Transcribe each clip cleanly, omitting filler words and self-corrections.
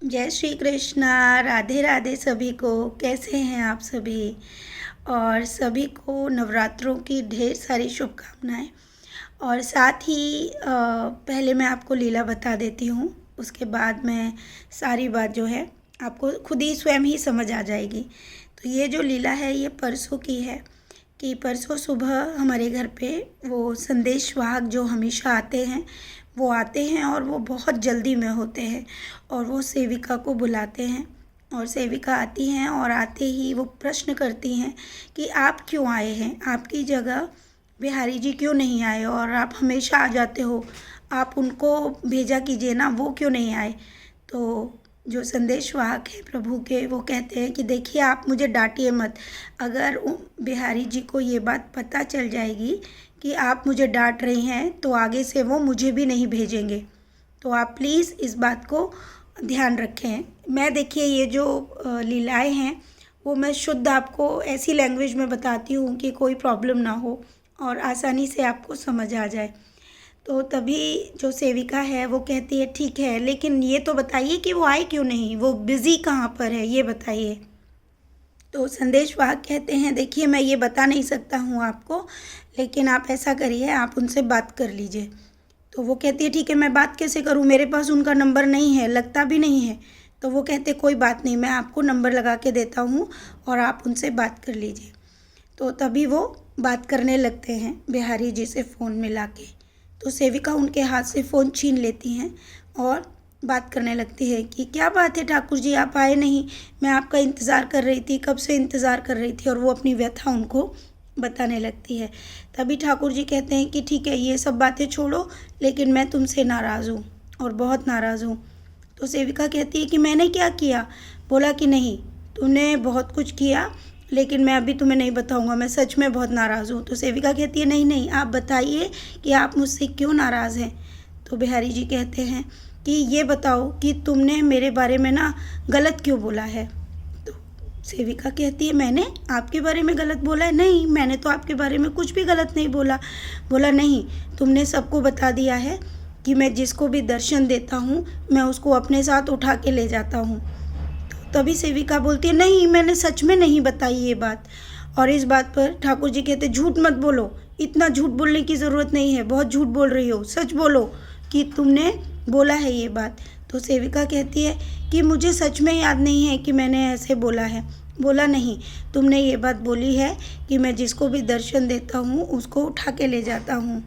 जय श्री कृष्णा। राधे राधे सभी को। कैसे हैं आप सभी? और सभी को नवरात्रों की ढेर सारी शुभकामनाएं। और साथ ही पहले मैं आपको लीला बता देती हूँ, उसके बाद मैं सारी बात जो है आपको खुद ही स्वयं ही समझ आ जाएगी। तो ये जो लीला है ये परसों की है कि परसों सुबह हमारे घर पे वो संदेश वाहक जो हमेशा आते हैं वो आते हैं और वो बहुत जल्दी में होते हैं और वो सेविका को बुलाते हैं। और सेविका आती हैं और आते ही वो प्रश्न करती हैं कि आप क्यों आए हैं, आपकी जगह बिहारी जी क्यों नहीं आए और आप हमेशा आ जाते हो, आप उनको भेजा कीजिए ना, वो क्यों नहीं आए। तो जो संदेश वाहक है प्रभु के वो कहते हैं कि देखिए आप मुझे डांटिए मत, अगर बिहारी जी को ये बात पता चल जाएगी कि आप मुझे डांट रही हैं तो आगे से वो मुझे भी नहीं भेजेंगे। तो आप प्लीज़ इस बात को ध्यान रखें। मैं देखिए ये जो लीलाएं हैं वो मैं शुद्ध आपको ऐसी लैंग्वेज में बताती हूँ कि कोई प्रॉब्लम ना हो और आसानी से आपको समझ आ जाए। तो तभी जो सेविका है वो कहती है ठीक है, लेकिन ये तो बताइए कि वो आए क्यों नहीं, वो बिज़ी कहाँ पर है ये बताइए। तो संदेश वाहक कहते हैं देखिए मैं ये बता नहीं सकता हूँ आपको, लेकिन आप ऐसा करिए आप उनसे बात कर लीजिए। तो वो कहती है ठीक है, मैं बात कैसे करूँ, मेरे पास उनका नंबर नहीं है, लगता भी नहीं है। तो वो कहते कोई बात नहीं, मैं आपको नंबर लगा के देता हूँ और आप उनसे बात कर लीजिए। तो तभी वो बात करने लगते हैं बिहारी जी से फ़ोन मिला के। तो सेविका उनके हाथ से फ़ोन छीन लेती हैं और बात करने लगती है कि क्या बात है ठाकुर जी, आप आए नहीं, मैं आपका इंतज़ार कर रही थी, कब से इंतज़ार कर रही थी। और वो अपनी व्यथा उनको बताने लगती है। तभी ठाकुर जी कहते हैं कि ठीक है ये सब बातें छोड़ो, लेकिन मैं तुमसे नाराज़ हूँ और बहुत नाराज़ हूँ। तो सेविका कहती है कि मैंने क्या किया? बोला कि नहीं, तूने बहुत कुछ किया, लेकिन मैं अभी तुम्हें नहीं बताऊंगा, मैं सच में बहुत नाराज़ हूँ। तो सेविका कहती है नहीं नहीं, आप बताइए कि आप मुझसे क्यों नाराज़ हैं। तो बिहारी जी कहते हैं कि ये बताओ कि तुमने मेरे बारे में ना गलत क्यों बोला है। तो सेविका कहती है मैंने आपके बारे में गलत बोला है? नहीं, मैंने तो आपके बारे में कुछ भी गलत नहीं बोला। बोला नहीं, तुमने सबको बता दिया है कि मैं जिसको भी दर्शन देता हूँ मैं उसको अपने साथ उठा के ले जाता हूँ। तभी सेविका बोलती है नहीं, मैंने सच में नहीं बताई ये बात। और इस बात पर ठाकुर जी कहते झूठ मत बोलो, इतना झूठ बोलने की ज़रूरत नहीं है, बहुत झूठ बोल रही हो, सच बोलो कि तुमने बोला है ये बात। तो सेविका कहती है कि मुझे सच में याद नहीं है कि मैंने ऐसे बोला है। बोला नहीं, तुमने ये बात बोली है कि मैं जिसको भी दर्शन देता हूँ उसको उठा के ले जाता हूँ,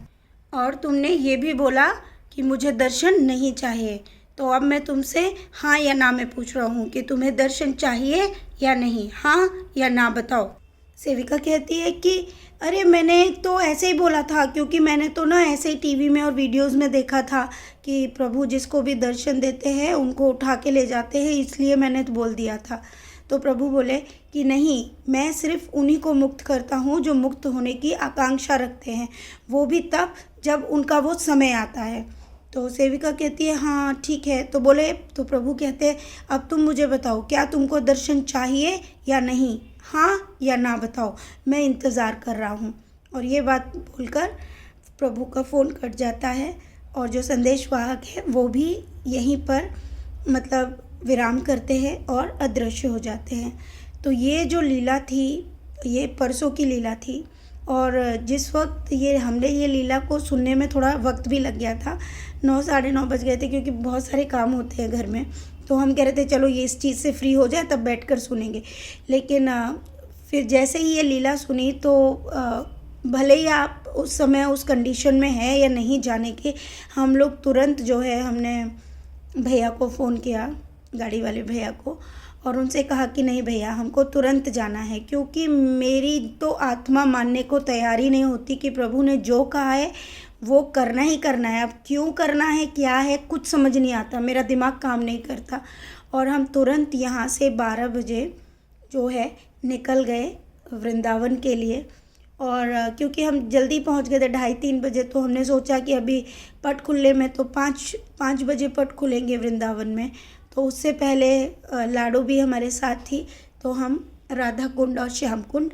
और तुमने ये भी बोला कि मुझे दर्शन नहीं चाहिए। तो अब मैं तुमसे हाँ या ना में पूछ रहा हूँ कि तुम्हें दर्शन चाहिए या नहीं, हाँ या ना बताओ। सेविका कहती है कि अरे मैंने तो ऐसे ही बोला था, क्योंकि मैंने तो ना ऐसे ही टीवी में और वीडियोस में देखा था कि प्रभु जिसको भी दर्शन देते हैं उनको उठा के ले जाते हैं, इसलिए मैंने तो बोल दिया था। तो प्रभु बोले कि नहीं, मैं सिर्फ उन्हीं को मुक्त करता हूँ जो मुक्त होने की आकांक्षा रखते हैं, वो भी तब जब उनका वो समय आता है। तो सेविका कहती है हाँ ठीक है। तो बोले, तो प्रभु कहते हैं अब तुम मुझे बताओ क्या तुमको दर्शन चाहिए या नहीं, हाँ या ना बताओ, मैं इंतज़ार कर रहा हूँ। और ये बात बोलकर प्रभु का फ़ोन कट जाता है और जो संदेश वाहक है वो भी यहीं पर मतलब विराम करते हैं और अदृश्य हो जाते हैं। तो ये जो लीला थी ये परसों की लीला थी। और जिस वक्त ये हमने ये लीला को सुनने में थोड़ा वक्त भी लग गया था, 9 साढ़े 9 बज गए थे, क्योंकि बहुत सारे काम होते हैं घर में। तो हम कह रहे थे चलो ये इस चीज़ से फ्री हो जाए तब बैठकर सुनेंगे। लेकिन फिर जैसे ही ये लीला सुनी तो भले ही आप उस समय उस कंडीशन में हैं या नहीं जाने के, हम लोग तुरंत जो है हमने भैया को फ़ोन किया, गाड़ी वाले भैया को, और उनसे कहा कि नहीं भैया हमको तुरंत जाना है, क्योंकि मेरी तो आत्मा मानने को तैयार ही नहीं होती कि प्रभु ने जो कहा है वो करना ही करना है। अब क्यों करना है क्या है कुछ समझ नहीं आता, मेरा दिमाग काम नहीं करता। और हम तुरंत यहाँ से 12 बजे जो है निकल गए वृंदावन के लिए। और क्योंकि हम जल्दी पहुंच गए थे 2:30-3 बजे, तो हमने सोचा कि अभी पट खुलने में तो 5 बजे पट खुलेंगे वृंदावन में, तो उससे पहले लाडो भी हमारे साथ थी, तो हम राधा कुंड और श्याम कुंड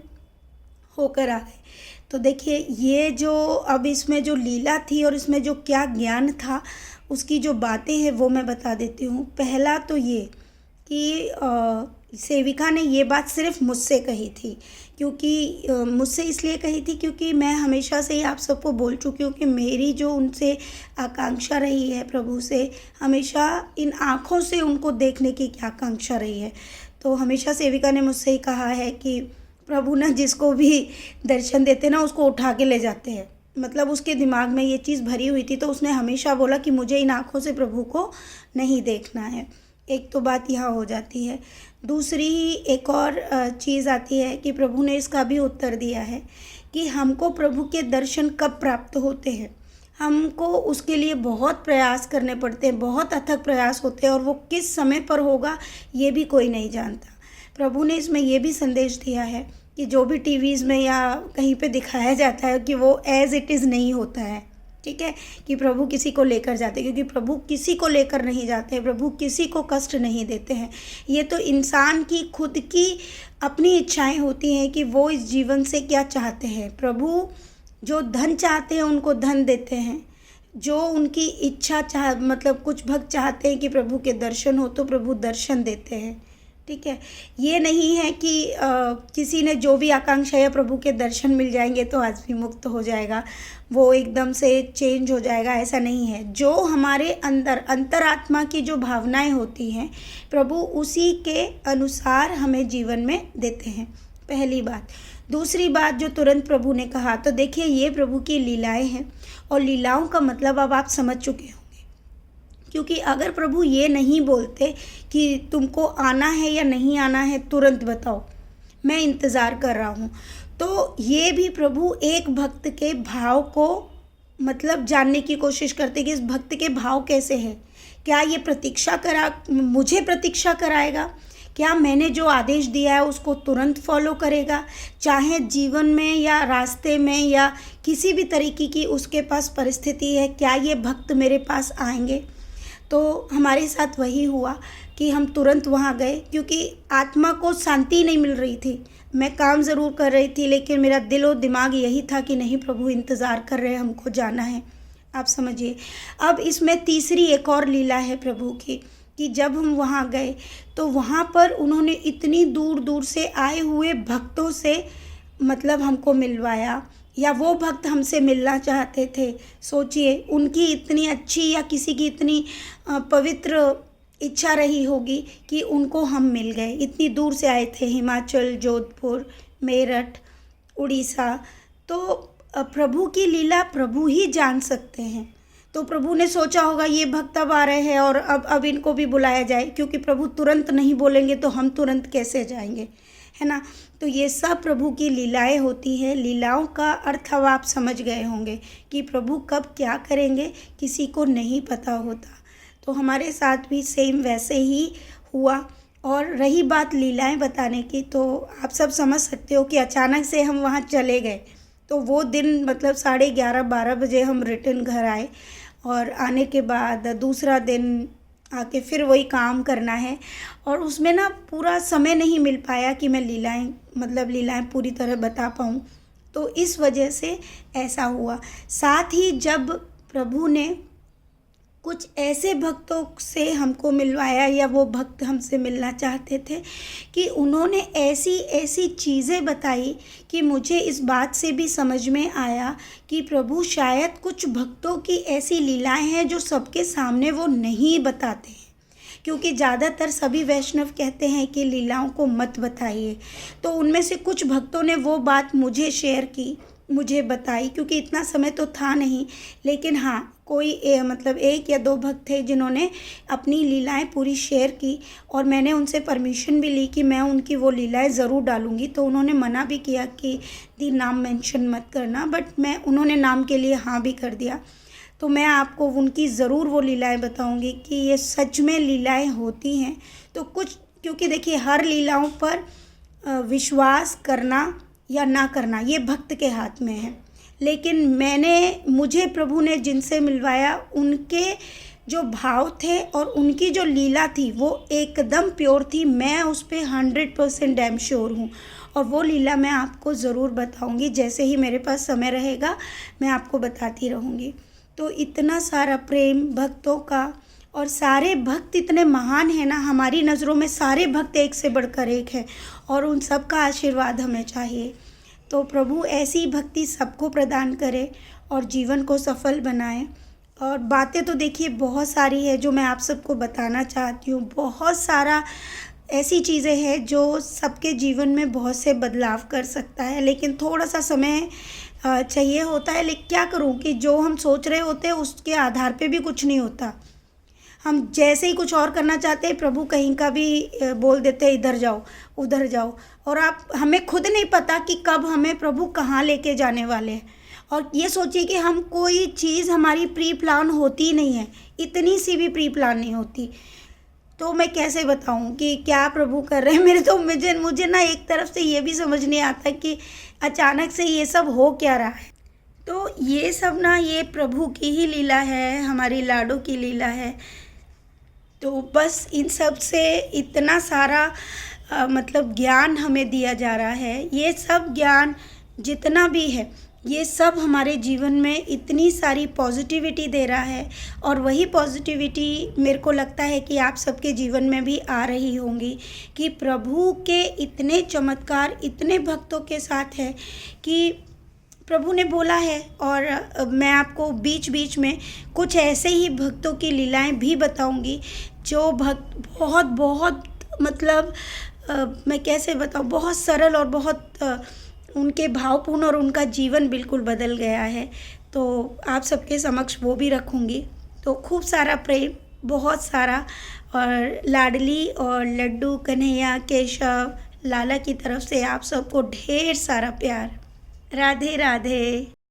होकर आ गए। तो देखिए ये जो अब इसमें जो लीला थी और इसमें जो क्या ज्ञान था उसकी जो बातें हैं वो मैं बता देती हूँ। पहला तो ये कि सेविका ने ये बात सिर्फ मुझसे कही थी, क्योंकि मुझसे इसलिए कही थी क्योंकि मैं हमेशा से ही आप सबको बोल चुकी हूँ कि मेरी जो उनसे आकांक्षा रही है प्रभु से, हमेशा इन आँखों से उनको देखने की क्या आकांक्षा रही है। तो हमेशा सेविका ने मुझसे ही कहा है कि प्रभु ना जिसको भी दर्शन देते ना उसको उठा के ले जाते हैं। मतलब उसके दिमाग में ये चीज़ भरी हुई थी, तो उसने हमेशा बोला कि मुझे इन आँखों से प्रभु को नहीं देखना है। एक तो बात यहाँ हो जाती है। दूसरी एक और चीज़ आती है कि प्रभु ने इसका भी उत्तर दिया है कि हमको प्रभु के दर्शन कब प्राप्त होते हैं। हमको उसके लिए बहुत प्रयास करने पड़ते हैं, बहुत अथक प्रयास होते हैं, और वो किस समय पर होगा ये भी कोई नहीं जानता। प्रभु ने इसमें ये भी संदेश दिया है कि जो भी टीवीज़ में या कहीं पे दिखाया जाता है कि वो एज़ इट इज़ नहीं होता है, ठीक है, कि प्रभु किसी को लेकर जाते, क्योंकि प्रभु किसी को लेकर नहीं जाते, प्रभु किसी को कष्ट नहीं देते हैं। ये तो इंसान की खुद की अपनी इच्छाएं होती हैं कि वो इस जीवन से क्या चाहते हैं। प्रभु जो धन चाहते हैं उनको धन देते हैं, जो उनकी इच्छा मतलब कुछ भक्त चाहते हैं कि प्रभु के दर्शन हो तो प्रभु दर्शन देते हैं, ठीक है। ये नहीं है कि किसी ने जो भी आकांक्षा है प्रभु के दर्शन मिल जाएंगे तो आदमी मुक्त हो जाएगा, वो एकदम से चेंज हो जाएगा, ऐसा नहीं है। जो हमारे अंदर अंतरात्मा की जो भावनाएं होती हैं प्रभु उसी के अनुसार हमें जीवन में देते हैं, पहली बात। दूसरी बात जो तुरंत प्रभु ने कहा, तो देखिए ये प्रभु की लीलाएं हैं, और लीलाओं का मतलब अब आप समझ चुके होंगे। क्योंकि अगर प्रभु ये नहीं बोलते कि तुमको आना है या नहीं आना है तुरंत बताओ, मैं इंतज़ार कर रहा हूँ, तो ये भी प्रभु एक भक्त के भाव को मतलब जानने की कोशिश करते कि इस भक्त के भाव कैसे हैं। क्या ये मुझे प्रतीक्षा कराएगा, क्या मैंने जो आदेश दिया है उसको तुरंत फॉलो करेगा, चाहे जीवन में या रास्ते में या किसी भी तरीके की उसके पास परिस्थिति है, क्या ये भक्त मेरे पास आएंगे। तो हमारे साथ वही हुआ कि हम तुरंत वहाँ गए, क्योंकि आत्मा को शांति नहीं मिल रही थी। मैं काम ज़रूर कर रही थी, लेकिन मेरा दिल और दिमाग यही था कि नहीं प्रभु इंतज़ार कर रहे हैं, हमको जाना है। आप समझिए। अब इसमें तीसरी एक और लीला है प्रभु की, कि जब हम वहाँ गए तो वहाँ पर उन्होंने इतनी दूर दूर से आए हुए भक्तों से मतलब हमको मिलवाया, या वो भक्त हमसे मिलना चाहते थे। सोचिए उनकी इतनी अच्छी या किसी की इतनी पवित्र इच्छा रही होगी कि उनको हम मिल गए। इतनी दूर से आए थे, हिमाचल, जोधपुर, मेरठ, उड़ीसा। तो प्रभु की लीला प्रभु ही जान सकते हैं। तो प्रभु ने सोचा होगा ये भक्त अब आ रहे हैं और अब इनको भी बुलाया जाए, क्योंकि प्रभु तुरंत नहीं बोलेंगे तो हम तुरंत कैसे जाएंगे, है ना। तो ये सब प्रभु की लीलाएं होती हैं। लीलाओं का अर्थ अब आप समझ गए होंगे कि प्रभु कब क्या करेंगे किसी को नहीं पता होता। तो हमारे साथ भी सेम वैसे ही हुआ। और रही बात लीलाएं बताने की, तो आप सब समझ सकते हो कि अचानक से हम वहाँ चले गए। तो वो दिन मतलब 11:30-12 बजे हम रिटर्न घर आए, और आने के बाद दूसरा दिन आके फिर वही काम करना है, और उसमें ना पूरा समय नहीं मिल पाया कि मैं लीलाएं पूरी तरह बता पाऊँ। तो इस वजह से ऐसा हुआ। साथ ही जब प्रभु ने कुछ ऐसे भक्तों से हमको मिलवाया, या वो भक्त हमसे मिलना चाहते थे, कि उन्होंने ऐसी ऐसी चीज़ें बताई कि मुझे इस बात से भी समझ में आया कि प्रभु शायद कुछ भक्तों की ऐसी लीलाएं हैं जो सबके सामने वो नहीं बताते हैं। क्योंकि ज़्यादातर सभी वैष्णव कहते हैं कि लीलाओं को मत बताइए। तो उनमें से कुछ भक्तों ने वो बात मुझे शेयर की, मुझे बताई, क्योंकि इतना समय तो था नहीं। लेकिन हाँ, कोई मतलब 1 या 2 भक्त थे जिन्होंने अपनी लीलाएं पूरी शेयर की, और मैंने उनसे परमिशन भी ली कि मैं उनकी वो लीलाएं ज़रूर डालूंगी। तो उन्होंने मना भी किया कि दी नाम मेंशन मत करना, बट उन्होंने नाम के लिए हाँ भी कर दिया। तो मैं आपको उनकी ज़रूर वो लीलाएं बताऊंगी कि ये सच में लीलाएं होती हैं। तो कुछ, क्योंकि देखिए हर लीलाओं पर विश्वास करना या ना करना ये भक्त के हाथ में है। लेकिन मुझे प्रभु ने जिनसे मिलवाया उनके जो भाव थे और उनकी जो लीला थी वो एकदम प्योर थी। मैं उस पर 100% डैम श्योर हूँ, और वो लीला मैं आपको ज़रूर बताऊँगी। जैसे ही मेरे पास समय रहेगा मैं आपको बताती रहूँगी। तो इतना सारा प्रेम भक्तों का, और सारे भक्त इतने महान हैं ना, हमारी नज़रों में सारे भक्त एक से बढ़कर एक है, और उन सब का आशीर्वाद हमें चाहिए। तो प्रभु ऐसी भक्ति सबको प्रदान करे और जीवन को सफल बनाए। और बातें तो देखिए बहुत सारी है जो मैं आप सबको बताना चाहती हूँ। बहुत सारा ऐसी चीज़ें हैं जो सबके जीवन में बहुत से बदलाव कर सकता है, लेकिन थोड़ा सा समय चाहिए होता है। लेकिन क्या करूँ कि जो हम सोच रहे होते हैं उसके आधार पे भी कुछ नहीं होता। हम जैसे ही कुछ और करना चाहते हैं, प्रभु कहीं का भी बोल देते हैं इधर जाओ उधर जाओ, और आप हमें खुद नहीं पता कि कब हमें प्रभु कहाँ लेके जाने वाले हैं। और ये सोचिए कि हम कोई चीज़ हमारी प्री प्लान होती ही नहीं है, इतनी सी भी प्री प्लान नहीं होती। तो मैं कैसे बताऊं कि क्या प्रभु कर रहे हैं मेरे। तो मुझे ना एक तरफ से ये भी समझ नहीं आता कि अचानक से ये सब हो क्या रहा है। तो ये सब ना ये प्रभु की ही लीला है, हमारी लाडो की लीला है। तो बस इन सब से इतना सारा मतलब ज्ञान हमें दिया जा रहा है। ये सब ज्ञान जितना भी है, ये सब हमारे जीवन में इतनी सारी पॉजिटिविटी दे रहा है, और वही पॉजिटिविटी मेरे को लगता है कि आप सबके जीवन में भी आ रही होंगी कि प्रभु के इतने चमत्कार इतने भक्तों के साथ है कि प्रभु ने बोला है। और मैं आपको बीच बीच में कुछ ऐसे ही भक्तों की लीलाएं भी बताऊंगी जो भक्त बहुत बहुत मतलब मैं कैसे बताऊं, बहुत सरल और बहुत उनके भावपूर्ण, और उनका जीवन बिल्कुल बदल गया है। तो आप सबके समक्ष वो भी रखूंगी। तो खूब सारा प्रेम, बहुत सारा, और लाडली और लड्डू कन्हैया केशव लाला की तरफ से आप सबको ढेर सारा प्यार। राधे राधे।